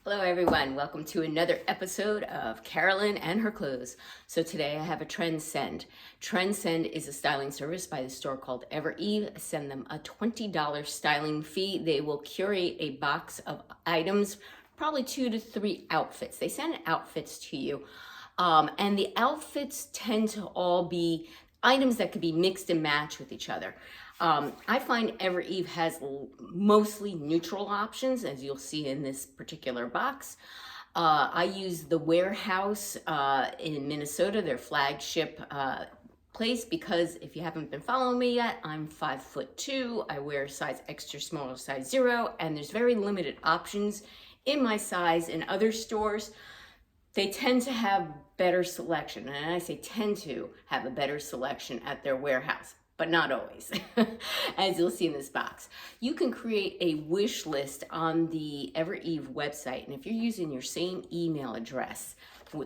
Hello everyone, welcome to another episode of Carolyn and her clothes. So today I have a Trendsend. Trendsend is a styling service by the store called Evereve. Send them a $20 styling fee. They will curate a box of items, probably 2 to 3 outfits. They send outfits to you. And the outfits tend to all be items that could be mixed and matched with each other. I find Evereve has mostly neutral options, as you'll see in this particular box. I use the Warehouse in Minnesota, their flagship place, because if you haven't been following me yet, I'm 5'2". I wear size extra small or size 0, and there's very limited options in my size in other stores. They tend to have better selection, and I say tend to have a better selection at their warehouse, but not always, as you'll see in this box. You can create a wish list on the Evereve website, and if you're using your same email address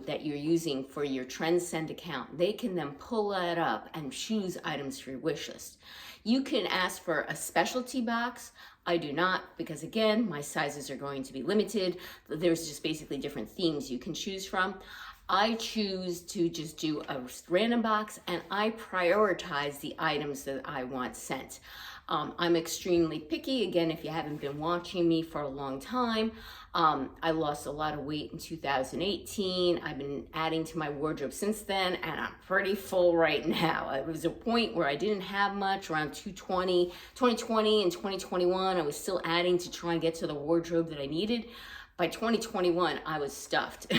that you're using for your Trendsend account, they can then pull that up and choose items for your wish list. You can ask for a specialty box. I do not, because again, my sizes are going to be limited. There's just basically different themes you can choose from. I choose to just do a random box, and I prioritize the items that I want sent. I'm extremely picky. Again, if you haven't been watching me for a long time, I lost a lot of weight in 2018. I've been adding to my wardrobe since then, and I'm pretty full right now. It was a point where I didn't have much, around 2020 and 2021. I was still adding to try and get to the wardrobe that I needed. By 2021, I was stuffed.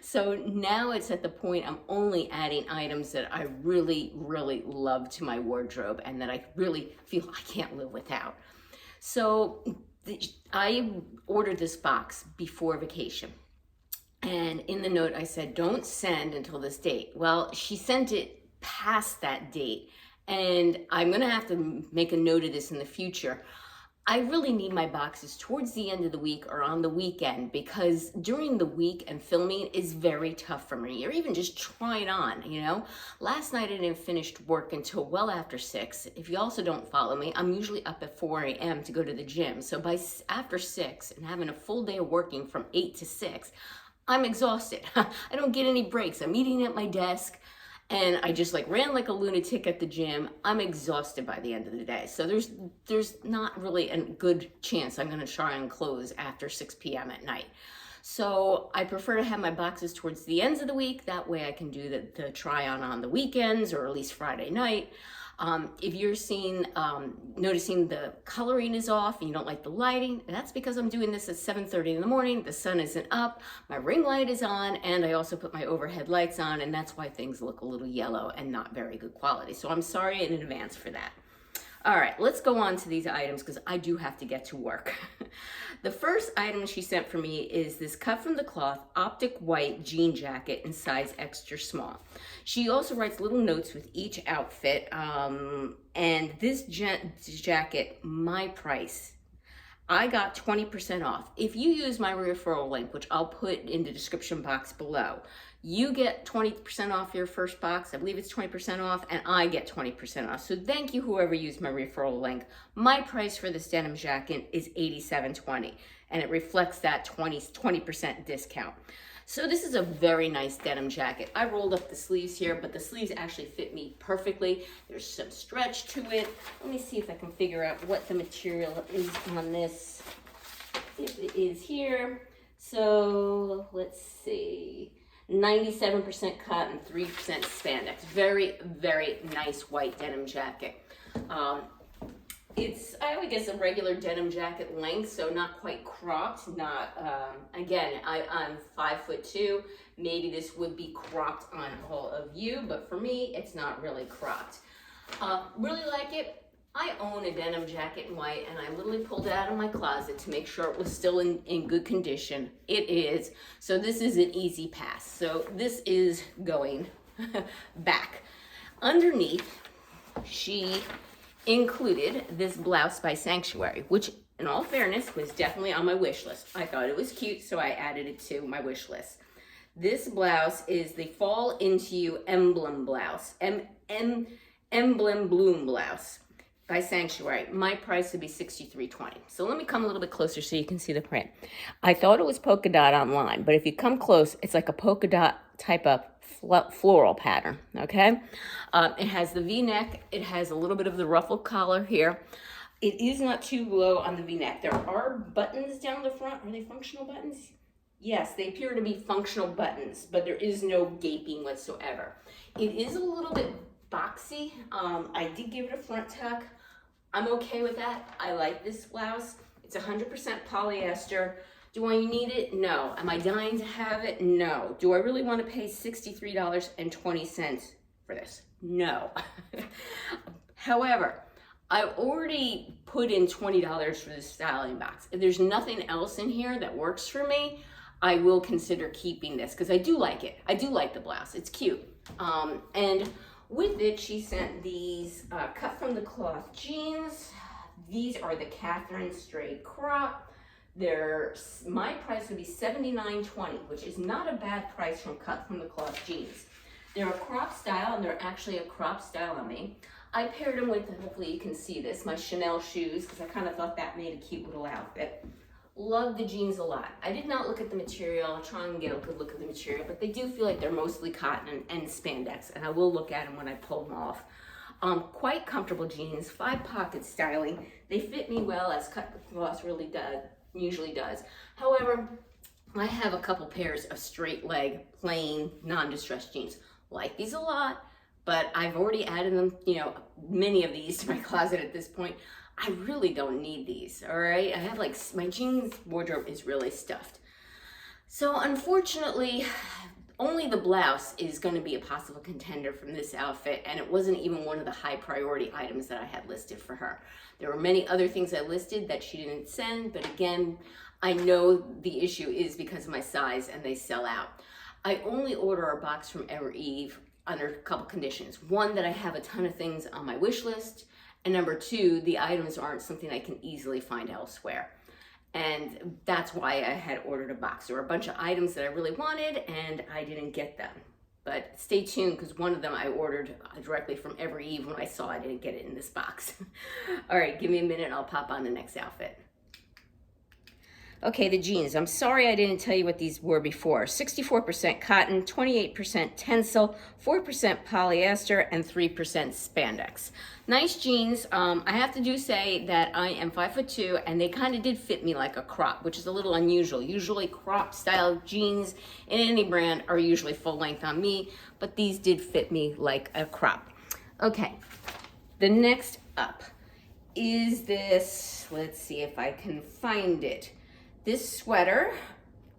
So now it's at the point I'm only adding items that I really, really love to my wardrobe and that I really feel I can't live without. So I ordered this box before vacation. And in the note, I said, don't send until this date. Well, she sent it past that date. And I'm gonna have to make a note of this in the future. I really need my boxes towards the end of the week or on the weekend, because during the week and filming is very tough for me, or even just trying on, you know. Last night I didn't finish work until well after 6. If you also don't follow me, I'm usually up at 4 a.m. to go to the gym. So after 6 and having a full day of working from 8 to 6, I'm exhausted. I don't get any breaks. I'm eating at my desk. And I just ran like a lunatic at the gym. I'm exhausted by the end of the day. So there's not really a good chance I'm gonna try and close after 6 p.m. at night. So I prefer to have my boxes towards the ends of the week. That way I can do the try on the weekends, or at least Friday night. If you're noticing the coloring is off and you don't like the lighting, that's because I'm doing this at 7:30 in the morning. The sun isn't up, my ring light is on, and I also put my overhead lights on, and that's why things look a little yellow and not very good quality. So I'm sorry in advance for that. All right, let's go on to these items because I do have to get to work. The first item she sent for me is this cut from the cloth optic white jean jacket in size extra small. She also writes little notes with each outfit. And this jacket, my price, I got 20% off. If you use my referral link, which I'll put in the description box below, you get 20% off your first box. I believe it's 20% off, and I get 20% off. So thank you, whoever used my referral link. My price for this denim jacket is $87.20, and it reflects that 20% discount. So this is a very nice denim jacket. I rolled up the sleeves here, but the sleeves actually fit me perfectly. There's some stretch to it. Let me see if I can figure out what the material is on this. If it is here. So let's see. 97% cotton, 3% spandex. Very, very nice white denim jacket. It's, I would guess, a regular denim jacket length, so not quite cropped. Again, I'm 5'2". Maybe this would be cropped on all of you, but for me, it's not really cropped. Really like it. I own a denim jacket in white, and I literally pulled it out of my closet to make sure it was still in good condition. It is. So this is an easy pass. So this is going back. Underneath, she included this blouse by Sanctuary, which in all fairness was definitely on my wish list. I thought it was cute, so I added it to my wish list. This blouse is the Fall Into You emblem blouse, emblem bloom blouse. by Sanctuary. My price would be $63.20. So let me come a little bit closer so you can see the print. I thought it was polka dot online, but if you come close, it's like a polka dot type of floral pattern, okay? It has the V-neck. It has a little bit of the ruffled collar here. It is not too low on the V-neck. There are buttons down the front. Are they functional buttons? Yes, they appear to be functional buttons, but there is no gaping whatsoever. It is a little bit boxy. I did give it a front tuck. I'm okay with that. I like this blouse. It's 100% polyester. Do I need it? No. Am I dying to have it? No. Do I really want to pay $63.20 for this? No. However, I've already put in $20 for this styling box. If there's nothing else in here that works for me, I will consider keeping this because I do like it. I do like the blouse. It's cute. And with it, she sent these cut from the cloth jeans. These are the Catherine straight crop. My price would be $79.20, which is not a bad price from cut from the cloth jeans. They're a crop style, and they're actually a crop style on me. I paired them with, hopefully you can see this, my Chanel shoes, because I kind of thought that made a cute little outfit. Love the jeans a lot. I did not look at the material. I'll try and get a good look at the material, but they do feel like they're mostly cotton and spandex, and I will look at them when I pull them off. Quite comfortable jeans, 5-pocket styling. They fit me well, as cut cloth usually does. However, I have a couple pairs of straight leg, plain, non-distressed jeans. Like these a lot, but I've already added them, many of these to my closet at this point. I really don't need these, all right? I have my jeans wardrobe is really stuffed. So unfortunately, only the blouse is going to be a possible contender from this outfit, and it wasn't even one of the high priority items that I had listed for her. There were many other things I listed that she didn't send, but again, I know the issue is because of my size and they sell out. I only order a box from Evereve under a couple conditions. One, that I have a ton of things on my wish list, and number two, the items aren't something I can easily find elsewhere. And that's why I had ordered a box. There were a bunch of items that I really wanted and I didn't get them. But stay tuned, because one of them I ordered directly from Evereve when I saw I didn't get it in this box. All right, give me a minute and I'll pop on the next outfit. Okay, the jeans. I'm sorry I didn't tell you what these were before. 64% cotton, 28% tencel, 4% polyester, and 3% spandex. Nice jeans. I have to say that I am 5'2", and they kind of did fit me like a crop, which is a little unusual. Usually crop style jeans in any brand are usually full length on me, but these did fit me like a crop. Okay, the next up is this. Let's see if I can find it. This sweater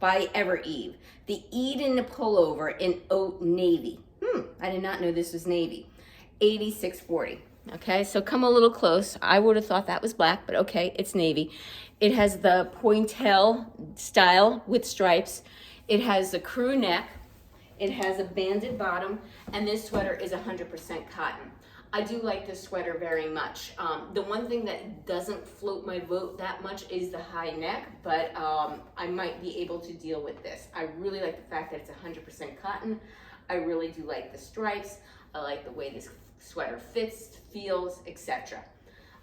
by Evereve, the Eden pullover in oat navy. I did not know this was navy. $86.40. Okay, so come a little close. I would have thought that was black, but okay, it's navy. It has the pointelle style with stripes. It has the crew neck. It has a banded bottom, and this sweater is 100% cotton. I do like this sweater very much. The one thing that doesn't float my boat that much is the high neck, but I might be able to deal with this. I really like the fact that it's 100% cotton. I really do like the stripes. I like the way this sweater fits, feels, etc.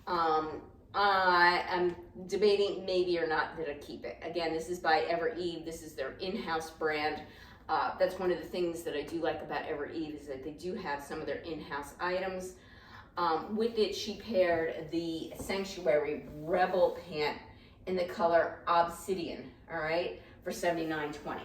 I am debating maybe or not that I keep it. Again, this is by Evereve. This is their in-house brand. That's one of the things that I do like about Evereve, is that they do have some of their in-house items. With it, she paired the Sanctuary Rebel pant in the color Obsidian, all right, for $79.20.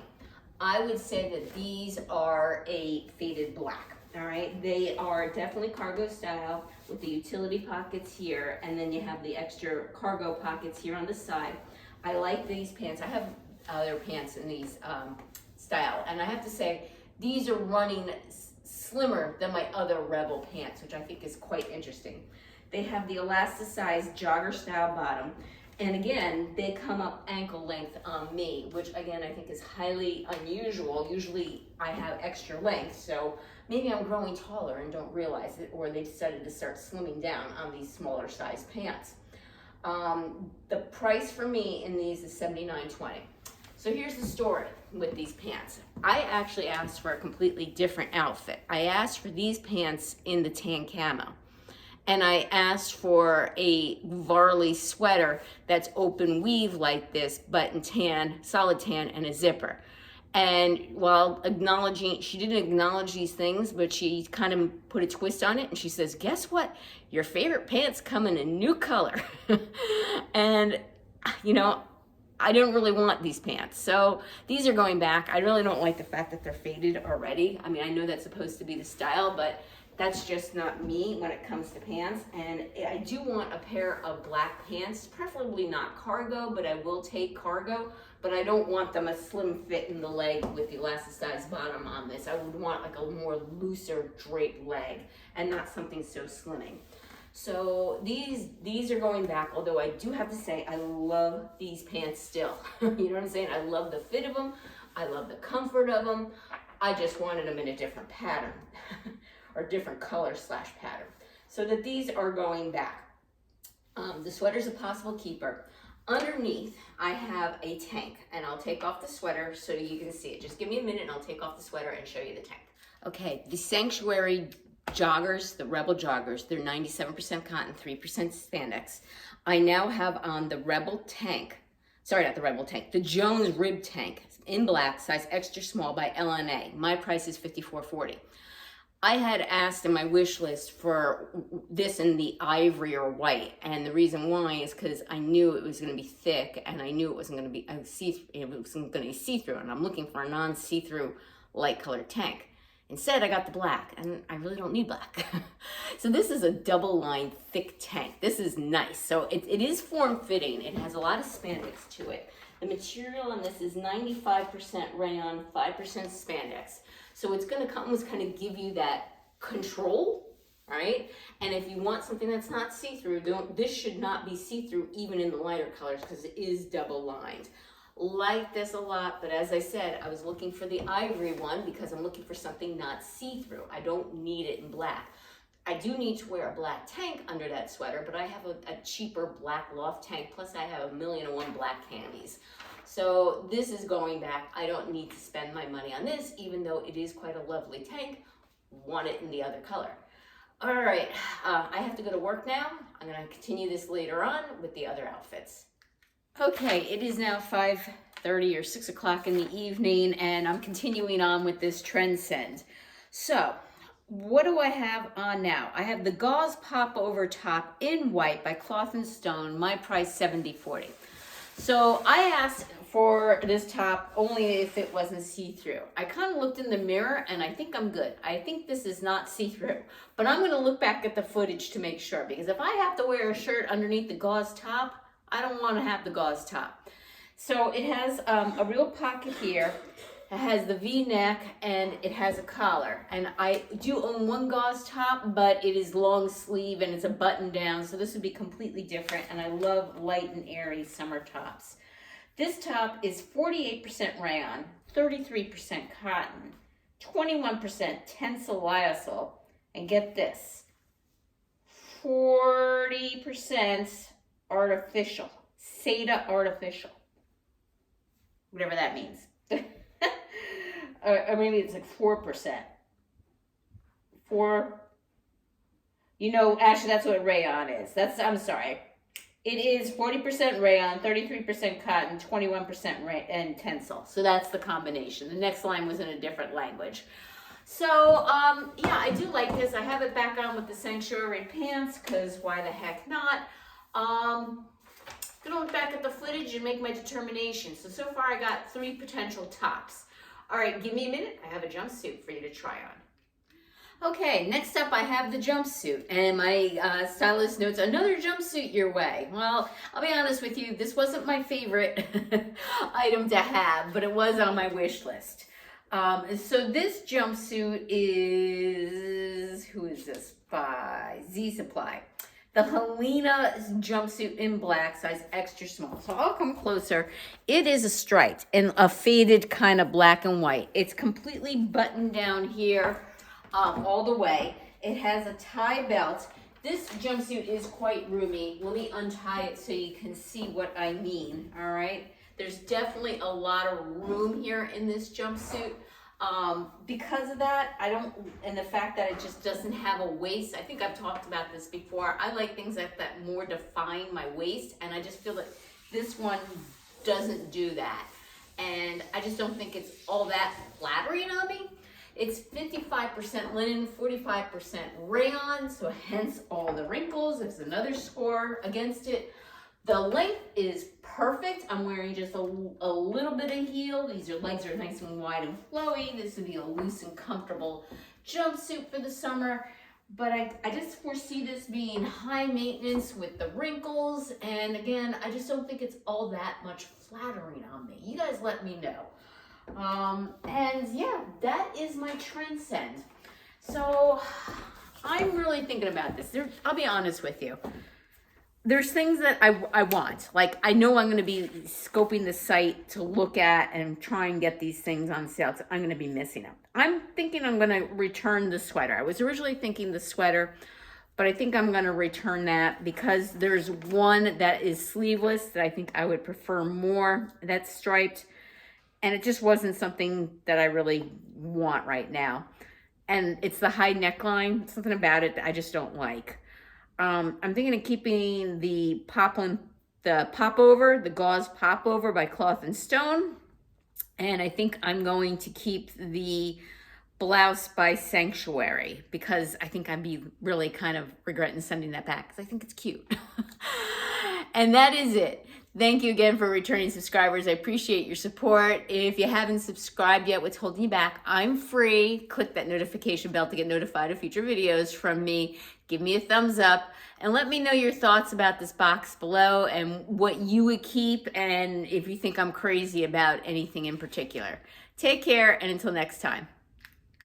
I would say that these are a faded black, all right? They are definitely cargo style with the utility pockets here, and then you have the extra cargo pockets here on the side. I like these pants. I have other pants in these style, and I have to say these are running slimmer than my other Rebel pants, which I think is quite interesting. They have the elasticized jogger style bottom, and again they come up ankle length on me, which again I think is highly unusual. Usually I have extra length, so maybe I'm growing taller and don't realize it, or they decided to start slimming down on these smaller size pants. The price for me in these is $79.20. So here's the story with these pants. I actually asked for a completely different outfit. I asked for these pants in the tan camo. and I asked for a Varley sweater that's open weave like this, but in tan, solid tan, and a zipper. And while acknowledging, she didn't acknowledge these things, but she kind of put a twist on it, and she says, guess what? Your favorite pants come in a new color. And, you know, I don't really want these pants. So these are going back. I really don't like the fact that they're faded already. I mean, I know that's supposed to be the style, but that's just not me when it comes to pants. And I do want a pair of black pants, preferably not cargo, but I will take cargo. But I don't want them a slim fit in the leg with the elasticized bottom on this. I would want like a more looser draped leg and not something so slimming. So these are going back, although I do have to say I love these pants still. You know what I'm saying? I love the fit of them. I love the comfort of them. I just wanted them in a different pattern or different color / pattern. So that these are going back. The sweater's a possible keeper. Underneath, I have a tank, and I'll take off the sweater so you can see it. Just give me a minute and I'll take off the sweater and show you the tank. Okay, the Sanctuary joggers, the Rebel joggers, they're 97% cotton, 3% spandex. I now have on the Rebel tank, sorry, not the Rebel tank, the Jones rib tank in black, size extra small by LNA. My price is $54.40. I had asked in my wish list for this in the ivory or white, and the reason why is because I knew it was going to be thick, and I knew it wasn't going to be see-through, and I'm looking for a non-see-through light colored tank. Instead, I got the black, and I really don't need black. So this is a double-lined thick tank. This is nice. So it is form-fitting. It has a lot of spandex to it. The material on this is 95% rayon, 5% spandex. So it's going to almost kind of give you that control, right? And if you want something that's not see-through, this should not be see-through even in the lighter colors because it is double-lined. Like this a lot, but as I said, I was looking for the ivory one because I'm looking for something not see-through. I don't need it in black. I do need to wear a black tank under that sweater, but I have a cheaper black loft tank, plus I have 1,000,001 black candies. So this is going back. I don't need to spend my money on this, even though it is quite a lovely tank. Want it in the other color. All right, I have to go to work now. I'm gonna continue this later on with the other outfits. Okay, it is now 5:30 or 6 o'clock in the evening, and I'm continuing on with this Trendsend. So, what do I have on now? I have the gauze pop-over top in white by Cloth & Stone. My price, $70.40. So, I asked for this top only if it wasn't see-through. I kind of looked in the mirror, and I think I'm good. I think this is not see-through. But I'm going to look back at the footage to make sure, because if I have to wear a shirt underneath the gauze top, I don't want to have the gauze top. So it has a real pocket here. It has the V-neck and it has a collar. And I do own one gauze top, but it is long sleeve and it's a button down. So this would be completely different. And I love light and airy summer tops. This top is 48% rayon, 33% cotton, 21% tencel lyocell, and get this, 40% artificial, Seda artificial, whatever that means. Or maybe it's like 4%. Actually that's what rayon is. I'm sorry. It is 40% rayon, 33% cotton, 21% and tencel. So that's the combination. The next line was in a different language. So, yeah, I do like this. I have it back on with the Sanctuary pants, because why the heck not? Gonna look back at the footage and make my determination. So far I got 3 potential tops. All right, give me a minute. I have a jumpsuit for you to try on. Okay, next up I have the jumpsuit, and my stylist notes, another jumpsuit your way. Well, I'll be honest with you, this wasn't my favorite item to have, but it was on my wish list. So this jumpsuit is, who is this by? Z Supply. The Helena jumpsuit in black, size extra small. So I'll come closer. It is a striped and a faded kind of black and white. It's completely buttoned down here all the way. It has a tie belt. This jumpsuit is quite roomy. Let me untie it so you can see what I mean, all right? There's definitely a lot of room here in this jumpsuit. Because of that, and the fact that it just doesn't have a waist. I think I've talked about this before. I like things that more define my waist, and I just feel that this one doesn't do that. And I just don't think it's all that flattering on me. It's 55% linen, 45% rayon, so hence all the wrinkles. It's another score against it. The length is perfect. I'm wearing just a little bit of heel. These legs are nice and wide and flowy. This would be a loose and comfortable jumpsuit for the summer. But I just foresee this being high maintenance with the wrinkles. And again, I just don't think it's all that much flattering on me. You guys let me know. And yeah, that is my Trendsend. So I'm really thinking about this. I'll be honest with you. There's things that I want. Like, I know I'm going to be scoping the site to look at and try and get these things on sale. So I'm going to be missing them. I'm thinking I'm going to return the sweater. I was originally thinking the sweater, but I think I'm going to return that because there's one that is sleeveless that I think I would prefer more. That's striped, and it just wasn't something that I really want right now. And it's the high neckline. Something about it that I just don't like. I'm thinking of keeping the the gauze popover by Cloth and Stone. And I think I'm going to keep the blouse by Sanctuary because I think I'd be really kind of regretting sending that back because I think it's cute. And that is it. Thank you again for returning subscribers. I appreciate your support. If you haven't subscribed yet, what's holding you back? I'm free. Click that notification bell to get notified of future videos from me. Give me a thumbs up and let me know your thoughts about this box below and what you would keep and if you think I'm crazy about anything in particular. Take care, and until next time.